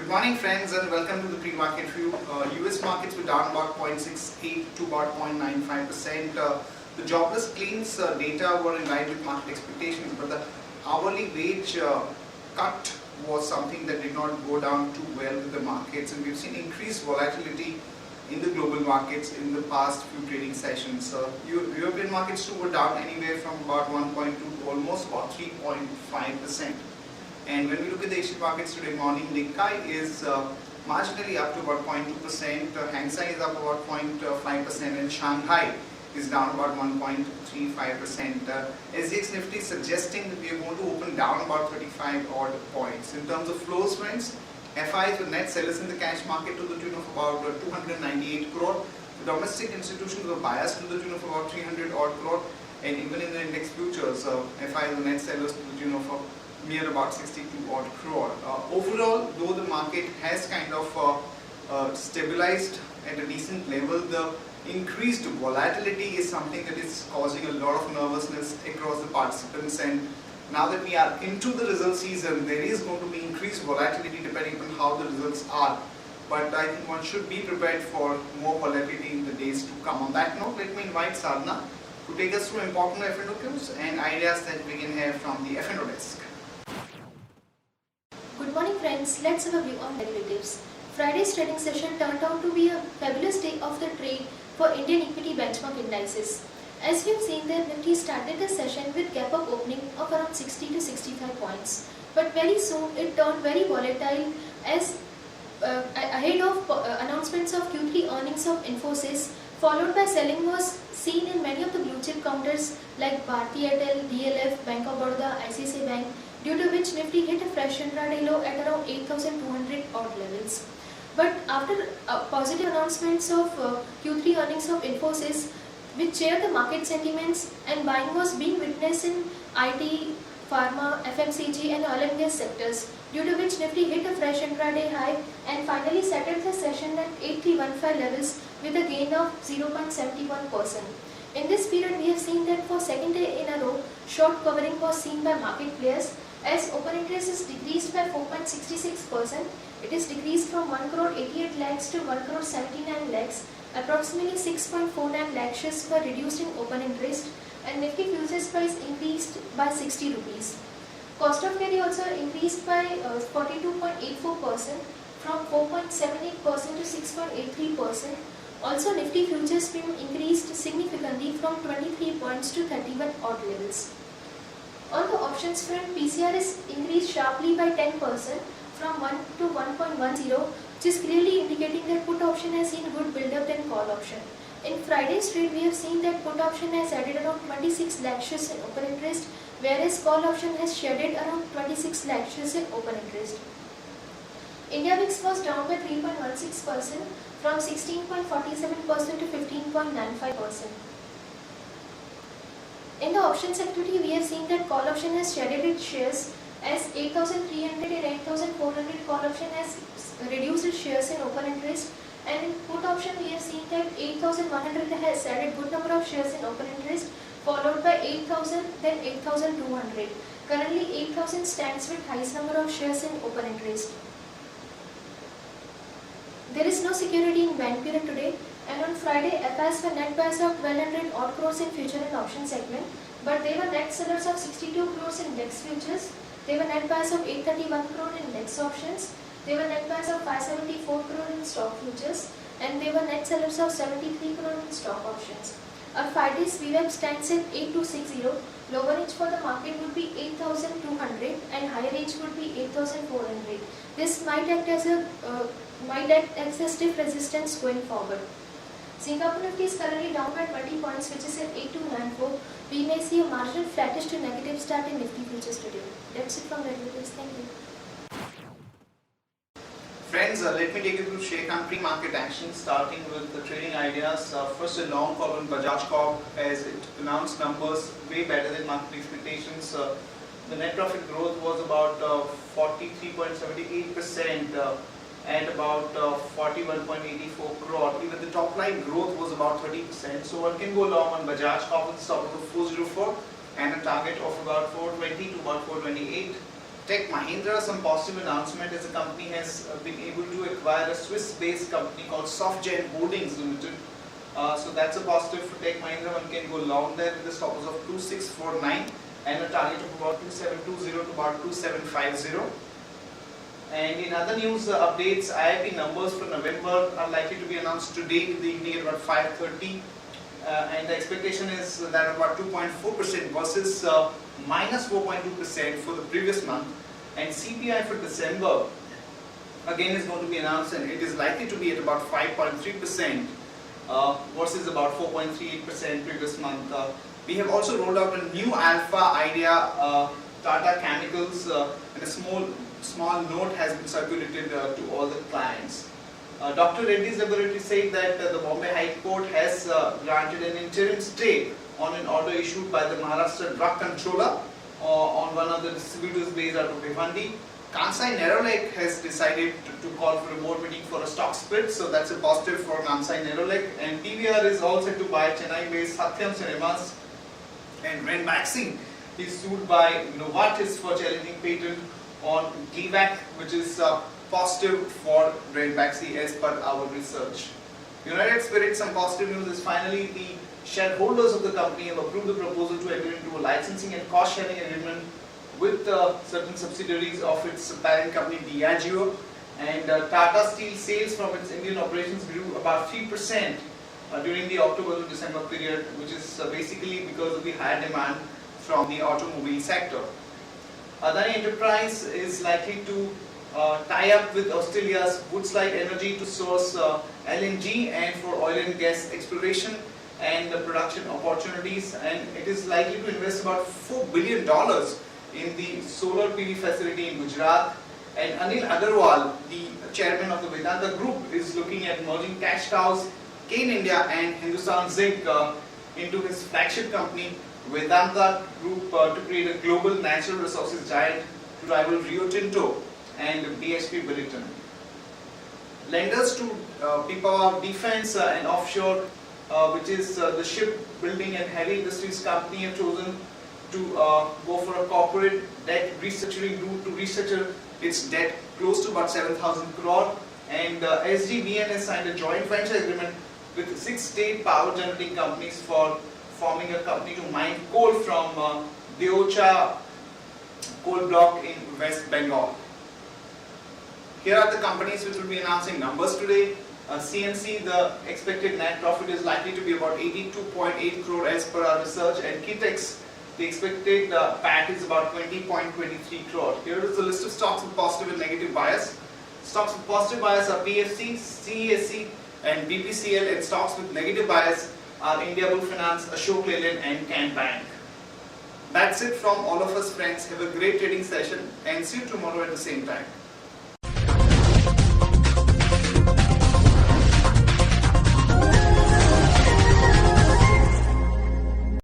Good morning friends and welcome to the pre-market view. US markets were down about 0.68 to about 0.95%. The jobless claims data were in line with market expectations, but the hourly wage cut was something that did not go down too well with the markets, and we've seen increased volatility in the global markets in the past few trading sessions. European markets too were down anywhere from about 1.2 to almost about 3.5%. And when we look at the Asian markets today morning, Nikkei is marginally up to about 0.2%, Hang Seng is up about 0.5%, and Shanghai is down about 1.35%. SGX Nifty is suggesting that we are going to open down about 35 odd points. In terms of flows, friends, FIs were net sellers in the cash market to the tune of about 298 crore. The domestic institutions were biased to the tune of about 300 odd crore, and even in the index futures, FIs were net sellers to the tune of near about 62 odd crore. Overall, though the market has kind of stabilized at a decent level, the increased volatility is something that is causing a lot of nervousness across the participants, and now that we are into the result season, there is going to be increased volatility depending on how the results are. But I think one should be prepared for more volatility in the days to come. On that note, let me invite Sadhana to take us through important F&O cues and ideas that we can have from the F&O desk. Good morning friends, let's have a view on derivatives. Friday's trading session turned out to be a fabulous day of the trade for Indian equity benchmark indices. As we've seen that Nifty started the session with gap up opening of around 60 to 65 points. But very soon it turned very volatile as ahead of announcements of Q3 earnings of Infosys, followed by selling was seen in many of the blue chip counters like Bharti Airtel, DLF, Bank of Baroda, ICICI Bank, due to which Nifty hit a fresh intraday low at around 8,200 odd levels. But after positive announcements of Q3 earnings of Infosys, which shared the market sentiments, and buying was being witnessed in IT, pharma, FMCG and oil and gas sectors, due to which Nifty hit a fresh intraday high and finally settled the session at 8315 levels with a gain of 0.71%. In this period, we have seen that for second day in a row, short covering was seen by market players, as open interest is decreased by 4.66%. It is decreased from 1 crore 88 lakhs to 1 crore 79 lakhs. Approximately 6.49 lakh shares were reduced in open interest, and Nifty futures price increased by 60 rupees. Cost of carry also increased by 42.84% from 4.78% to 6.83%. Also, Nifty futures premium increased significantly from 23 points to 31 odd levels. On the options front, PCR is increased sharply by 10% from 1 to 1.10, which is clearly indicating that put option has seen good build-up than call option. In Friday's trade, we have seen that put option has added around 26 lakh shares in open interest, whereas call option has shedded around 26 lakh shares in open interest. India VIX was down by 3.16% from 16.47% to 15.95%. In the options activity, we have seen that call option has shedded its shares, as 8,300 and 8,400 call option has reduced its shares in open interest, and in put option we have seen that 8,100 has added good number of shares in open interest, followed by 8,000, then 8,200. Currently 8,000 stands with highest number of shares in open interest. There is no security in bank period today, and on Friday FIs were net buyers of 1200 odd crores in future and option segment, but they were net sellers of 62 crores in DEX futures. They were net buyers of 831 crore in DEX options. They were net buyers of 574 crore in stock futures, and they were net sellers of 73 crore in stock options. Our Friday's VWAP stands at 8260. Lower range for the market would be 8200 and higher range would be 8400. This might act as a stiff resistance going forward. Singapore Nifty is currently down by 20 points, which is at 8294. We may see a marginal flattish to negative start in Nifty futures today. That's it from derivatives. Thank you. Friends, let me take you through Sharekhan pre-market action, starting with the trading ideas. First, a long call on Bajaj Corp as it announced numbers way better than market expectations. The net profit growth was about 43.78% at about 41.84 crore. Even the top line growth was about 30%. So one can go long on Bajaj Corp with a stop of 404 and a target of about 420 to about 428. Tech Mahindra, some positive announcement as the company has been able to acquire a Swiss-based company called SoftGen Holdings Limited. So that's a positive for Tech Mahindra. One can go long there with the stop loss of 2649 and a target of about 2720 to about 2750. And in other news updates, IIP numbers for November are likely to be announced today in the evening at about 5:30. And the expectation is that about 2.4% versus minus 4.2% for the previous month. And CPI for December again is going to be announced, and it is likely to be at about 5.3% versus about 4.38% previous month. We have also rolled out a new alpha idea, Tata Chemicals, and a small note has been circulated to all the clients. Dr. Reddy's Laboratory said that the Bombay High Court has granted an interim stay on an order issued by the Maharashtra Drug Controller on one of the distributors based out of Bhiwandi. Kansai Nerolac has decided to call for a board meeting for a stock split, so that's a positive for Kansai Nerolac. And PVR is all set to buy Chennai-based Satyam Cinemas, and Ranbaxy is sued by Novartis for challenging patent on Gleevec, which is positive for Ranbaxy as per our research. United Spirits, some positive news is finally the shareholders of the company have approved the proposal to enter into a licensing and cost sharing agreement with certain subsidiaries of its parent company Diageo. And Tata Steel sales from its Indian operations grew about 3% during the October to December period, which is basically because of the higher demand from the automobile sector. Adani Enterprise is likely to tie up with Australia's Woodside Energy to source LNG and for oil and gas exploration and production opportunities, and it is likely to invest about $4 billion in the solar PV facility in Gujarat. And Anil Agarwal, the chairman of the Vedanta Group, is looking at merging cash cows Kane India and Hindustan Zinc into his flagship company Vedanta Group to create a global natural resources giant to rival Rio Tinto and BHP Billiton. Lenders to Pipavav Defence and Offshore, which is the shipbuilding and heavy industries company, have chosen to go for a corporate debt restructuring route to restructure its debt close to about 7,000 crore. And SGBN has signed a joint venture agreement with 6 state power generating companies for forming a company to mine coal from Deocha coal block in West Bengal. Here are the companies which will be announcing numbers today. CMC, the expected net profit is likely to be about 82.8 crore as per our research, and Kitex, the expected PAT is about 20.23 crore. Here is the list of stocks with positive and negative bias. Stocks with positive bias are PFC, CESC and BPCL, and stocks with negative bias are Indiabulls Finance, Ashok Leyland and Can Bank. That's it from all of us, friends. Have a great trading session and see you tomorrow at the same time.